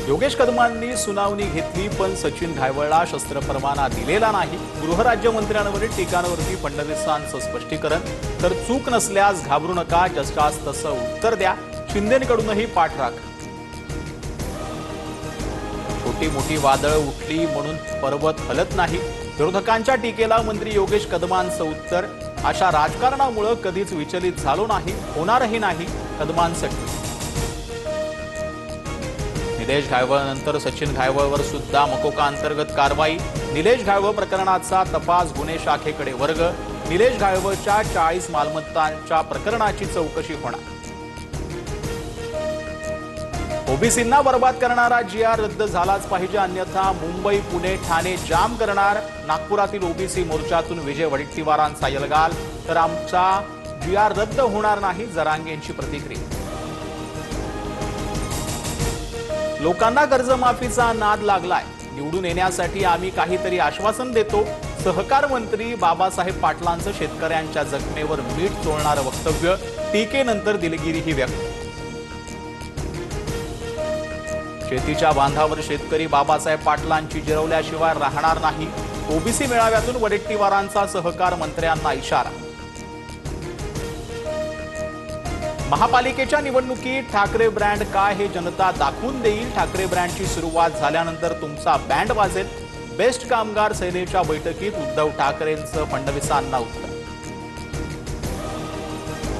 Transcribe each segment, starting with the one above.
योगेश कदमांनी सुनावणी घेतली, पण सचिन घायवळला शस्त्र परवाना दिलेला नाही। गृहराज्यमंत्र्यांवरील टीकांवरती फडणवीसांचं स्पष्टीकरण, तर चूक नसल्यास घाबरू नका, जसकास तसं उत्तर द्या। शिंदेंकडूनही पाठराख। छोटी मोठी वादळ उठली म्हणून पर्वत हलत नाही। विरोधकांच्या टीकेला मंत्री योगेश कदमांचं उत्तर, अशा राजकारणामुळे कधीच विचलित झालो नाही, होणारही नाही। कदमांचं ट्विट। निलेश घायवळनंतर सचिन घायवळवर सुद्धा मकोका अंतर्गत कारवाई। निलेश घायवळ प्रकरणाचा तपास गुन्हे शाखेकडे वर्ग। निलेश घायवळच्या 40 मालमत्तांच्या प्रकरणाची चौकशी होणार। ओबीसींना बर्बाद करणारा जीआर रद्द झालाच पाहिजे, अन्यथा मुंबई, पुणे, ठाणे जाम करणार। नागपुरातील ओबीसी मोर्चातून विजय वडेट्टीवारांचा यलगाल, तर आमचा जीआर रद्द होणार नाही, जरांगेंची प्रतिक्रिया। लोकांना कर्जमाफीचा नाद लागलाय, निवडून येण्यासाठी आम्ही काहीतरी आश्वासन देतो। सहकार मंत्री बाबासाहेब पाटलांचं शेतकऱ्यांच्या जखमेवर मीठ चोळणारं वक्तव्य, टीकेनंतर दिलगिरीही व्यक्त। शेतीच्या बांधावर शेतकरी बाबासाहेब पाटलांची जिरवल्याशिवाय राहणार नाही। ओबीसी मेळाव्यातून वडेट्टीवारांचा सहकार मंत्र्यांना इशारा। महापालिकेच्या निवडणुकीत ठाकरे ब्रँड काय हे जनता दाखवून देईल। ठाकरे ब्रँडची सुरुवात झाल्यानंतर तुमचा बँड वाजेल। बेस्ट कामगार सेनेच्या बैठकीत उद्धव ठाकरेंचं फडणवीसांना उत्तर।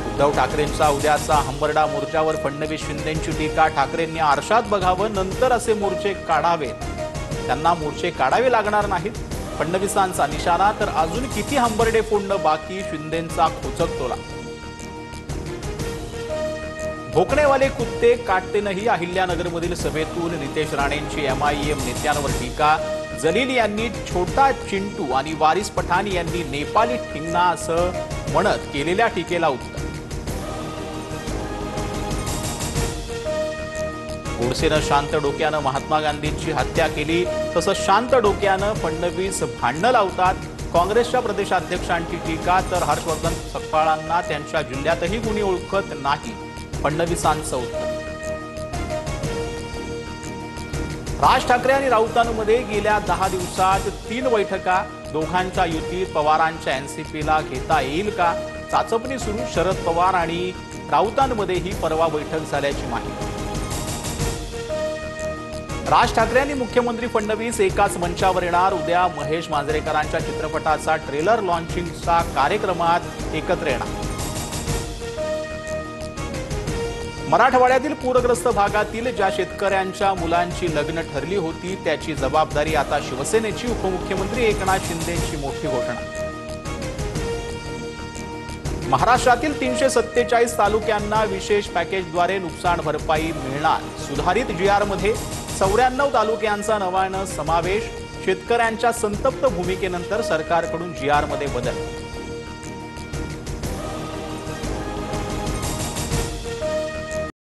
उद्धव ठाकरेंचा उद्याचा हंबरडा मोर्चावर फडणवीस शिंदेंची टीका। ठाकरेंनी आरशात बघावं, नंतर असे मोर्चे काढावेत। त्यांना मोर्चे काढावे लागणार नाहीत, फडणवीसांचा निशाणा। तर अजून किती हंबरडे फोडणं बाकी, शिंदेंचा खोचक तोला। भोकणेवाले कुत्ते काटते नाही, अहिल्यानगरमधील सभेतून नितेश राणेंची एमआयएम नेत्यांवर टीका। जलील यांनी छोटा चिंटू आणि वारिस पठाण यांनी नेपाली ठिंगणा असं म्हणत केलेल्या टीकेला उत्तर। गोडसेनं शांत डोक्यानं महात्मा गांधींची हत्या केली, तसं शांत डोक्यानं फडणवीस भांडणं लावतात। काँग्रेसच्या प्रदेशाध्यक्षांची टीका, तर हर्षवर्धन सकपाळांना त्यांच्या जिल्ह्यातही कुणी ओळखत नाही, फडणवीसांचं उत्तर। राज ठाकरे आणि राऊतांमध्ये गेल्या 10 दिवसात 3 बैठका। दोघांच्या युतीत पवारांच्या एनसीपीला घेता येईल का? चाचपणी सुरू। शरद पवार आणि राऊतांमध्येही परवा बैठक झाल्याची माहिती। राज ठाकरे आणि मुख्यमंत्री फडणवीस एकाच मंचावर येणार। उद्या महेश मांजरेकरांच्या चित्रपटाचा ट्रेलर लॉन्चिंगचा कार्यक्रमात एकत्र येणार। मराठवाड्यातील पूरग्रस्त भागातील ज्या शेतकऱ्यांच्या मुलांची लग्न ठरली होती, त्याची जबाबदारी आता शिवसेनेची। उपमुख्यमंत्री एकनाथ शिंदेंची मोठी घोषणा। महाराष्ट्रातील 347 तालुक्यांना विशेष पॅकेजद्वारे नुकसान भरपाई मिळणार। सुधारित जीआरमध्ये 94 तालुक्यांचा नव्यानं समावेश। शेतकऱ्यांच्या संतप्त भूमिकेनंतर सरकारकडून जीआरमध्ये बदल।